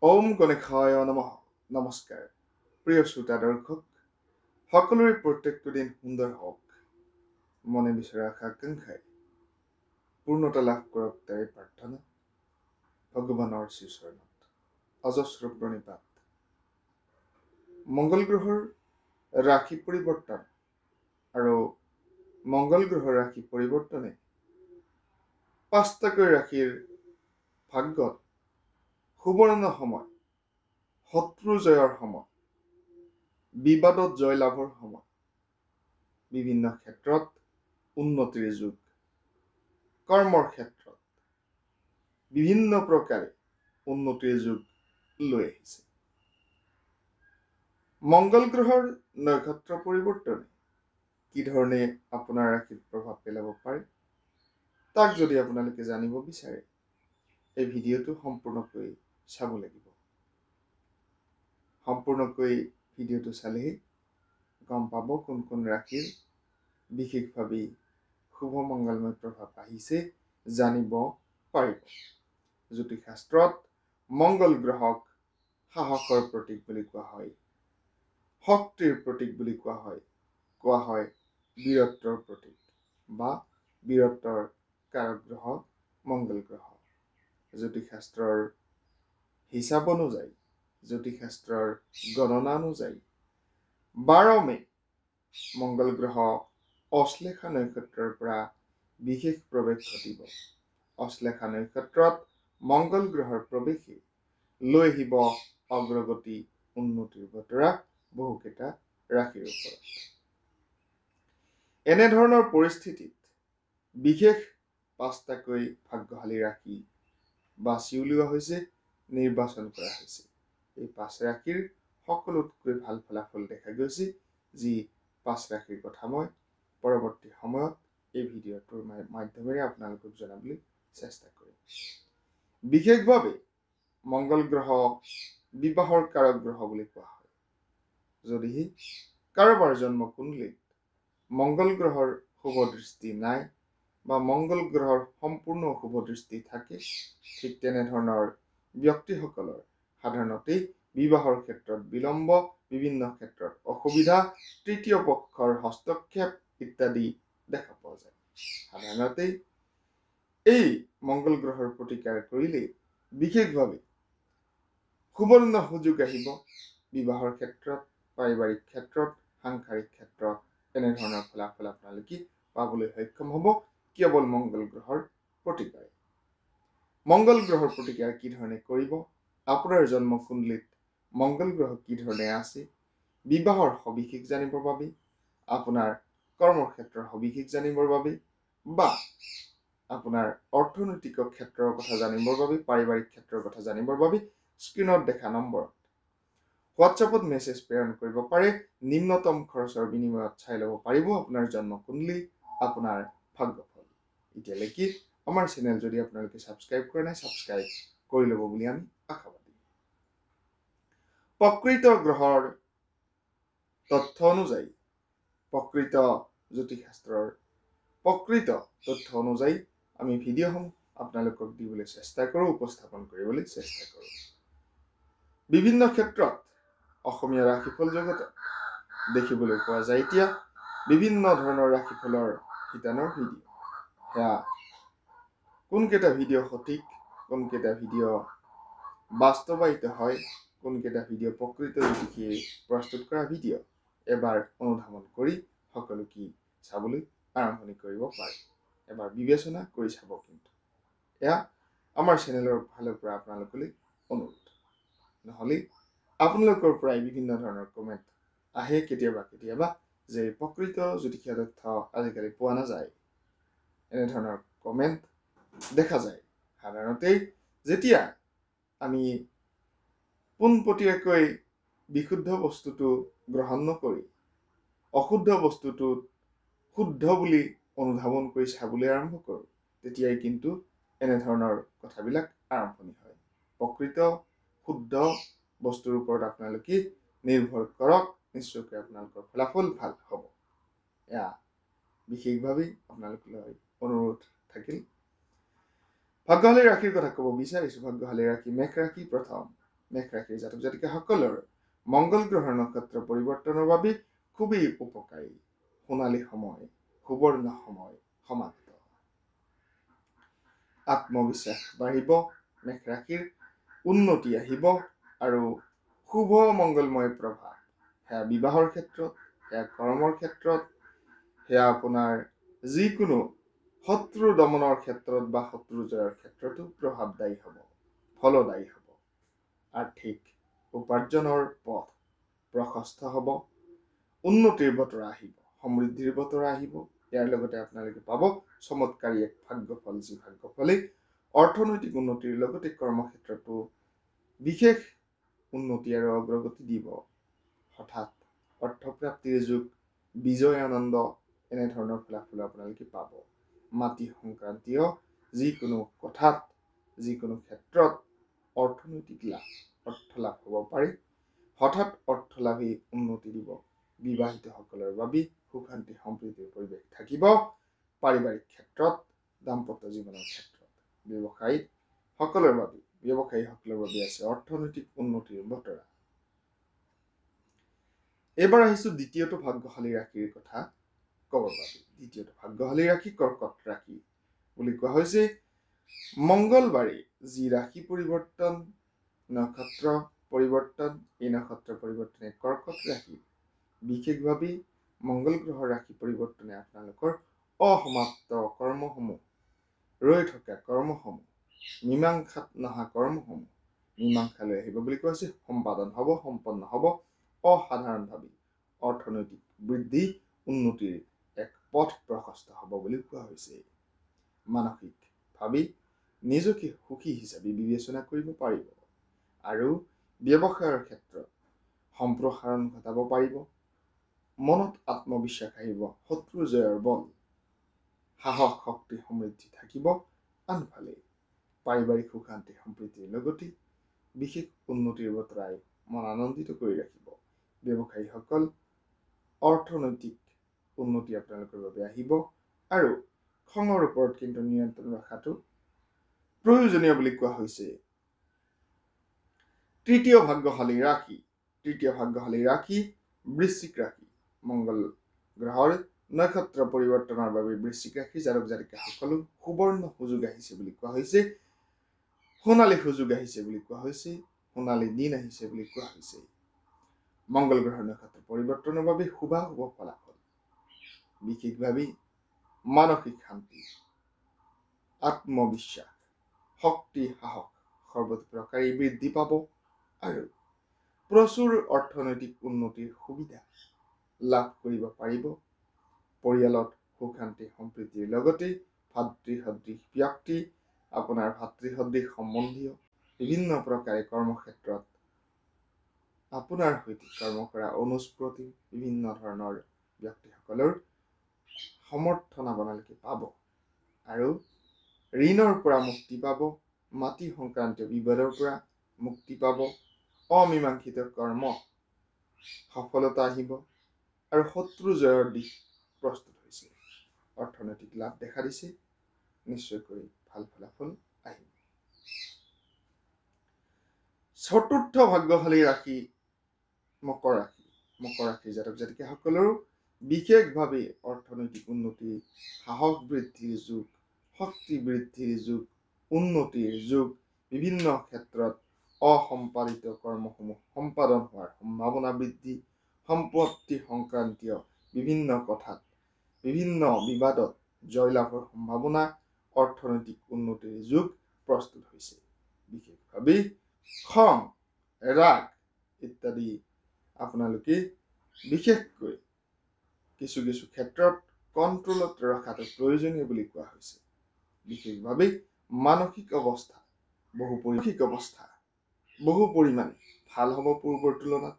ওম গণেশায় নমঃ। নমস্কাৰ প্ৰিয় শ্ৰোতা দৰ্শক, সকলোৰে প্ৰত্যেকটো দিন সুন্দৰ হওক, মনে বিচৰা আশা আকাংক্ষাই পূৰ্ণতা লাভ কৰক তাৰে প্ৰাৰ্থনা। ভগৱানৰ শ্ৰীচৰণত অজস্ৰ প্ৰণিপাত। মংগল গ্ৰহৰ ৰাশি পৰিৱৰ্তন আৰু মংগল গ্ৰহৰ ৰাশি পৰিৱৰ্তনে পাঁচটাকৈ ৰাশিৰ ভাগ্যত সুবৰ্ণ সময়, শত্ৰু জয়ৰ সময়, বিবাদত জয় লাভৰ সময়, বিভিন্ন ক্ষেত্ৰত উন্নতিৰ যুগ, কৰ্মৰ ক্ষেত্ৰত বিভিন্ন প্ৰকাৰে উন্নতিৰ যুগ লৈ আহিছে। মংগল গ্ৰহৰ নক্ষত্ৰ পৰিৱৰ্তনে কি ধৰণে আপোনাৰ ৰাশিত প্ৰভাৱ পেলাব পাৰে, তাক যদি আপোনালোকে জানিব বিচাৰে, এই ভিডিঅ'টো সম্পূৰ্ণকৈ চাব লাগিব। সম্পূৰ্ণকৈ ভিডিঅ'টো চালেহে গম পাব কোন কোন ৰাশিৰ বিশেষভাৱে শুভ মংগলময় প্ৰভাৱ আহিছে, জানিব পাৰিব। জ্যোতিষশাস্ত্ৰত মংগল গ্ৰহক সাহসৰ প্ৰতীক বুলি কোৱা হয়, শক্তিৰ প্ৰতীক বুলি কোৱা হয় বীৰত্বৰ প্ৰতীক বা বীৰত্বৰ কাৰক গ্ৰহ মংগল গ্ৰহ। জ্যোতিষশাস্ত্ৰৰ হিচাপ অনুযায়ী, জ্যোতিষশাস্ত্ৰৰ গণনা অনুযায়ী 12 মে মংগল গ্ৰহ অশ্লেষা নক্ষত্ৰৰ পৰা বিশেষ প্ৰৱেশ ঘটিব। অশ্লেষা নক্ষত্ৰত মংগল গ্ৰহৰ প্ৰৱেশে লৈ আহিব অগ্ৰগতি, উন্নতিৰ বতৰা বহুকেইটা ৰাশিৰ ওপৰত। এনেধৰণৰ পৰিস্থিতিত বিশেষ 5টাকৈ ভাগ্যশালী ৰাশি বাছি উলিওৱা হৈছে, নিৰ্বাচন কৰা হৈছে। এই 5 ৰাশিৰ সকলোতকৈ ভাল ফলাফল দেখা গৈছে, যি 5 ৰাশিৰ কথা মই পৰৱৰ্তী সময়ত এই ভিডিঅ'টোৰ মাধ্যমেৰে আপোনালোকক জনাবলৈ চেষ্টা কৰিম। বিশেষভাৱে মংগল গ্ৰহ বিবাহৰ কাৰক গ্ৰহ বুলি কোৱা হয়। যদিহে কাৰোবাৰ জন্ম কুণ্ডলীত মংগল গ্ৰহৰ শুভ দৃষ্টি নাই বা মংগল গ্ৰহৰ সম্পূৰ্ণ শুভ দৃষ্টি থাকে, ঠিক তেনেধৰণৰ ব্যক্তিসকলৰ সাধাৰণতে বিবাহৰ ক্ষেত্ৰত বিলম্ব, বিভিন্ন ক্ষেত্ৰত অসুবিধা, তৃতীয় পক্ষৰ হস্তক্ষেপ ইত্যাদি দেখা পোৱা যায়। সাধাৰণতে এই মংগল গ্ৰহৰ প্ৰতিকাৰ কৰিলে বিশেষভাৱে সুবৰ্ণ সুযোগ আহিব। বিবাহৰ ক্ষেত্ৰত, পাৰিবাৰিক ক্ষেত্ৰত, সাংসাৰিক ক্ষেত্ৰত এনেধৰণৰ ফলাফল আপোনালোকে পাবলৈ সক্ষম হ'ব কেৱল মংগল গ্ৰহৰ প্ৰতিকাৰে। মংগল গ্ৰহৰ প্ৰতিকাৰ কি ধৰণে কৰিব, আপোনাৰ জন্ম কুণ্ডলীত মংগল গ্ৰহ কি ধৰণে আছে, বিবাহৰ সবিশেষ জানিবৰ বাবে, আপোনাৰ কৰ্মক্ষেত্ৰৰ সবিশেষ জানিবৰ বাবে বা আপোনাৰ অৰ্থনৈতিক ক্ষেত্ৰৰ কথা জানিবৰ বাবে, পাৰিবাৰিক ক্ষেত্ৰৰ কথা জানিবৰ বাবে স্ক্ৰীনত দেখা নম্বৰত হোৱাটছএপত মেছেজ প্ৰেৰণ কৰিব পাৰে। নিম্নতম খৰচৰ বিনিময়ত চাই ল'ব পাৰিব আপোনাৰ জন্ম কুণ্ডলী, আপোনাৰ ভাগ্যফল। এতিয়ালৈকে আমাৰ চেনেল যদি আপোনালোকে ছাবস্ক্ৰাইব কৰা নাই, ছাবস্ক্ৰাইব কৰি ল'ব বুলি আমি আশাবাদী। প্ৰকৃত গ্ৰহৰ তথ্য অনুযায়ী, প্ৰকৃত জ্যোতিষশাস্ত্ৰৰ প্ৰকৃত তথ্য অনুযায়ী আমি ভিডিঅ'সমূহ আপোনালোকক দিবলৈ চেষ্টা কৰোঁ, উপস্থাপন কৰিবলৈ চেষ্টা কৰোঁ। বিভিন্ন ক্ষেত্ৰত অসমীয়া ৰাশিফল জগতত দেখিবলৈ পোৱা যায় এতিয়া বিভিন্ন ধৰণৰ ৰাশিফলৰ শিতানৰ ভিডিঅ'। সেয়া কোনকেইটা ভিডিঅ' সঠিক, কোনকেইটা ভিডিঅ' বাস্তৱায়িত হয়, কোনকেইটা ভিডিঅ' প্ৰকৃত জ্যোতিষীয়ে প্ৰস্তুত কৰা ভিডিঅ', এবাৰ অনুধাৱন কৰি সকলোকে চাবলৈ আৰম্ভণি কৰিব পাৰে। এবাৰ বিবেচনা কৰি চাব। কিন্তু এয়া আমাৰ চেনেলৰ ফালৰ পৰা আপোনালোকলৈ অনুৰোধ। নহ'লে আপোনালোকৰ পৰাই বিভিন্ন ধৰণৰ কমেণ্ট আহে কেতিয়াবা কেতিয়াবা যে প্ৰকৃত জ্যোতিষীয় তথ্য আজিকালি পোৱা নাযায়, এনেধৰণৰ কমেণ্ট দেখা যায়। সাধাৰণতে যেতিয়া আমি পোনপটীয়াকৈ বিশুদ্ধ বস্তুটো গ্ৰহণ নকৰি অশুদ্ধ বস্তুটো শুদ্ধ বুলি অনুধাৱন কৰি চাবলৈ আৰম্ভ কৰোঁ, তেতিয়াই কিন্তু এনেধৰণৰ কথাবিলাক আৰম্ভণি হয়। প্ৰকৃত শুদ্ধ বস্তুৰ ওপৰত আপোনালোকে নিৰ্ভৰ কৰক, নিশ্চয়কৈ আপোনালোকৰ ফলাফল ভাল হ'ব। এয়া বিশেষভাৱে আপোনালোকলৈ অনুৰোধ থাকিল। ভাগ্যশালী ৰাশিৰ কথা ক'ব বিচাৰিছোঁ। ভাগ্যশালী ৰাশি মেষ ৰাশি প্ৰথম। মেঘ ৰাশিৰ জাতক জাতিকাসকলৰ মংগল গ্ৰহৰ নক্ষত্ৰ পৰিৱৰ্তনৰ বাবে খুবেই উপকাৰী। সোণালী সময়, সুবৰ্ণ সময় সমাপ্ত। আত্মবিশ্বাস বাঢ়িব, মেঘ ৰাশিৰ উন্নতি আহিব আৰু শুভ মংগলময় প্ৰভাৱ, সেয়া বিবাহৰ ক্ষেত্ৰত, সেয়া কৰ্মৰ ক্ষেত্ৰত, সেয়া আপোনাৰ যিকোনো শত্ৰু দমনৰ ক্ষেত্ৰত বা শত্ৰু জয়ৰ ক্ষেত্ৰতো প্ৰভাৱদায়ী হ'ব, ফলদায়ী হ'ব। আৰ্থিক উপাৰ্জনৰ পথ প্ৰশস্ত হ'ব, উন্নতিৰ বতৰা আহিব, সমৃদ্ধিৰ বতৰা আহিব। ইয়াৰ লগতে আপোনালোকে পাব চমৎকাৰী এক ভাগ্যফল, যি ভাগ্যফলে অৰ্থনৈতিক উন্নতিৰ লগতে কৰ্মক্ষেত্ৰতো বিশেষ উন্নতি আৰু অগ্ৰগতি দিব। হঠাৎ অৰ্থপ্ৰাপ্তিৰ যুগ, বিজয় আনন্দ এনেধৰণৰ ফলাফল আপোনালোকে পাব। মাটি সংক্ৰান্তীয় যিকোনো কথাত, যিকোনো ক্ষেত্ৰত অৰ্থনৈতিক লাভ, অৰ্থ লাভ হ'ব পাৰে। হঠাৎ অৰ্থ লাভে উন্নতি দিব। বিবাহিতসকলৰ বাবে সুখ শান্তি সম্প্ৰীতিৰ পৰিৱেশ থাকিব। পাৰিবাৰিক ক্ষেত্ৰত, দাম্পত্য জীৱনৰ ক্ষেত্ৰত, ব্যৱসায়ীসকলৰ বাবে আছে অৰ্থনৈতিক উন্নতিৰ বতৰা। এইবাৰ আহিছো দ্বিতীয়টো ভাগ্যশালী ৰাশিৰ কথা ক'বৰ বাবে। দ্বিতীয়টো ভাগ্যশালী ৰাশি কৰ্কট ৰাশি বুলি কোৱা হৈছে। মংগলবাৰে যি ৰাশি পৰিৱৰ্তন, নক্ষত্ৰ পৰিৱৰ্তন, এই নক্ষত্ৰ পৰিৱৰ্তনে কৰ্কট ৰাশি বিশেষভাৱে মংগল গ্ৰহৰ ৰাশি পৰিৱৰ্তনে আপোনালোকৰ অসমাপ্ত কৰ্মসমূহ, ৰৈ থকা কৰ্মসমূহ, মীমাংসাত নহা কৰ্মসমূহ মীমাংসালৈ আহিব বুলি কোৱা হৈছে। সম্পাদন হ'ব, সম্পন্ন হ'ব। অসাধাৰণভাৱে অৰ্থনৈতিক বৃদ্ধি, উন্নতিৰ এক পথ প্ৰশস্ত হ'ব বুলি কোৱা হৈছে। মানসিকভাৱে নিজকে সুখী হিচাপে বিবেচনা কৰিব পাৰিব আৰু ব্যৱসায়ৰ ক্ষেত্ৰত সম্প্ৰসাৰণ ঘটাব পাৰিব। মনত আত্মবিশ্বাস আহিব, শত্ৰু জয়ৰ বল, সাহস শক্তি সমৃদ্ধি থাকিব। আনফালে পাৰিবাৰিক সুখ শান্তি সম্প্ৰীতিৰ লগতে বিশেষ উন্নতিৰ বতৰাই মন আনন্দিত কৰি ৰাখিব। ব্যৱসায়ীসকল অৰ্থনৈতিক উন্নতি আপোনালোকৰ বাবে আহিব আৰু খঙৰ ওপৰত কিন্তু নিয়ন্ত্ৰণ ৰখাটো প্ৰয়োজনীয় বুলি কোৱা হৈছে। তৃতীয় ভাগ্যশালী ৰাশি বৃশ্চিক ৰাশি। মংগল গ্ৰহৰ নক্ষত্ৰ পৰিৱৰ্তনৰ বাবে বৃশ্চিক ৰাশি জাতক জাতিকাসকলো সুবৰ্ণ সুযোগ আহিছে বুলি কোৱা হৈছে। সোণালী সুযোগ আহিছে বুলি কোৱা হৈছে। সোণালী দিন আহিছে বুলি কোৱা হৈছে। মংগল গ্ৰহৰ নক্ষত্ৰ পৰিৱৰ্তনৰ বাবে শুভাশুভ ফলাফল, বিশেষভাৱে মানসিক শান্তি, আত্মবিশ্বাস, শক্তি, সাহস সৰ্বপ্ৰকাৰে বৃদ্ধি পাব আৰু প্ৰচুৰ অৰ্থনৈতিক উন্নতিৰ সুবিধা লাভ কৰিব পাৰিব। পৰিয়ালত সুখ শান্তি সম্প্ৰীতিৰ লগতে ভাতৃসদৃশ ব্যক্তি, আপোনাৰ ভাতৃসদৃশ সম্বন্ধীয় বিভিন্ন প্ৰকাৰে কৰ্মক্ষেত্ৰত আপোনাৰ সৈতে কৰ্ম কৰা অনুস্মৃতি বিভিন্ন ধৰণৰ ব্যক্তিসকলৰ সমৰ্থন আপোনালোকে পাব আৰু ঋণৰ পৰা মুক্তি পাব। মাটি সংক্ৰান্তীয় বিবাদৰ পৰা মুক্তি পাব। অমীমাংসিত কৰ্ম সফলতা আহিব আৰু শত্ৰু জয়ৰ দিশ প্ৰস্তুত হৈছে। অৰ্থনৈতিক লাভ দেখা দিছে। নিশ্চয়কৈ ভাল ফলাফল আহিব। চতুৰ্থ ভাগ্যশালী ৰাশি মকৰ ৰাশি। মকৰ ৰাশিৰ জাতক জাতিকাসকলৰো বিশেষভাৱে অৰ্থনৈতিক উন্নতি, সাহস বৃদ্ধিৰ যুগ, শক্তি বৃদ্ধিৰ যুগ, উন্নতিৰ যুগ। বিভিন্ন ক্ষেত্ৰত অসম্পাদিত কৰ্মসমূহ সম্পাদন হোৱাৰ সম্ভাৱনা বৃদ্ধি, সম্পত্তি সংক্ৰান্তীয় বিভিন্ন কথাত, বিভিন্ন বিবাদত জয়লাভৰ সম্ভাৱনা, অৰ্থনৈতিক উন্নতিৰ যুগ প্ৰস্তুত হৈছে। বিশেষভাৱে খং, ৰাগ ইত্যাদি আপোনালোকে বিশেষকৈ কিছু কিছু ক্ষেত্ৰত কণ্ট্ৰলত ৰখাটো প্ৰয়োজনীয় বুলি কোৱা হৈছে। বিশেষভাৱে মানসিক অৱস্থা বহু পৰিমাণে ভাল হ'ব। পূৰ্বৰ তুলনাত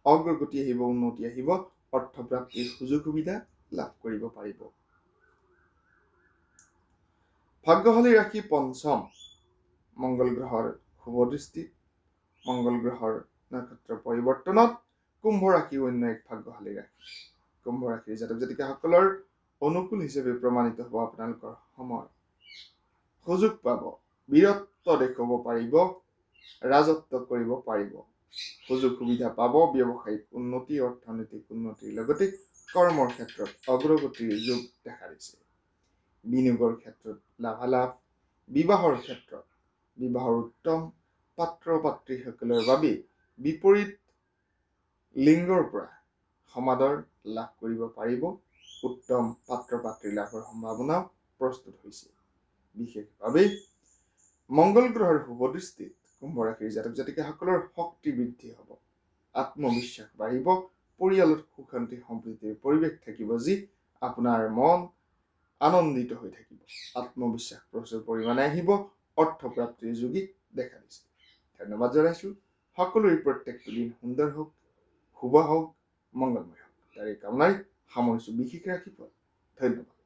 অগ্ৰগতি আহিব, উন্নতি আহিব, অৰ্থপ্ৰাপ্তিৰ সুযোগ সুবিধা লাভ কৰিব পাৰিব। ভাগ্যশালী ৰাশি পঞ্চম। মংগল গ্ৰহৰ শুভ দৃষ্টি, মংগল গ্ৰহৰ নক্ষত্ৰ পৰিৱৰ্তনত কুম্ভ ৰাশি অন্য এক ভাগ্যশালী ৰাশি। কুম্ভ ৰাশিৰ জাতক জাতিকাসকলৰ অনুকূল হিচাপে প্ৰমাণিত হ'ব আপোনালোকৰ সময়। সুযোগ পাব, বীৰত্ব দেখুৱাব পাৰিব, ৰাজত্ব কৰিব পাৰিব, সুযোগ সুবিধা পাব, ব্যৱসায়িক উন্নতি, অৰ্থনৈতিক উন্নতিৰ লগতে কৰ্মৰ ক্ষেত্ৰত অগ্ৰগতিৰ যুগ দেখা দিছে। বিনিয়োগৰ ক্ষেত্ৰত লাভালাভ, বিবাহৰ ক্ষেত্ৰত বিবাহৰ উত্তম পাত্ৰ পাত্ৰীসকলৰ বাবে বিপৰীত লিংগৰ পৰা সমাদৰ লাভ কৰিব পাৰিব, উত্তম পাত্ৰ পাত্ৰী লাভৰ সম্ভাৱনাও প্ৰস্তুত হৈছে। বিশেষভাৱে মংগল গ্ৰহৰ শুভ দৃষ্টিত কুম্ভ ৰাশিৰ জাতক জাতিকাসকলৰ শক্তি বৃদ্ধি হ'ব, আত্মবিশ্বাস বাঢ়িব, পৰিয়ালত সুখ শান্তি সম্প্ৰীতিৰ পৰিৱেশ থাকিব, যি আপোনাৰ মন আনন্দিত হৈ থাকিব, আত্মবিশ্বাস প্ৰচুৰ পৰিমাণে আহিব, অৰ্থপ্ৰাপ্তিৰ যোগী দেখা দিছে। ধন্যবাদ জনাইছোঁ। সকলোৰে প্ৰত্যেকটো দিন সুন্দৰ হওক, শুভ হওক, মংগলময় হওক, তাৰে কামনাৰে সামৰিছোঁ বিশেষ ৰাশিফল। ধন্যবাদ।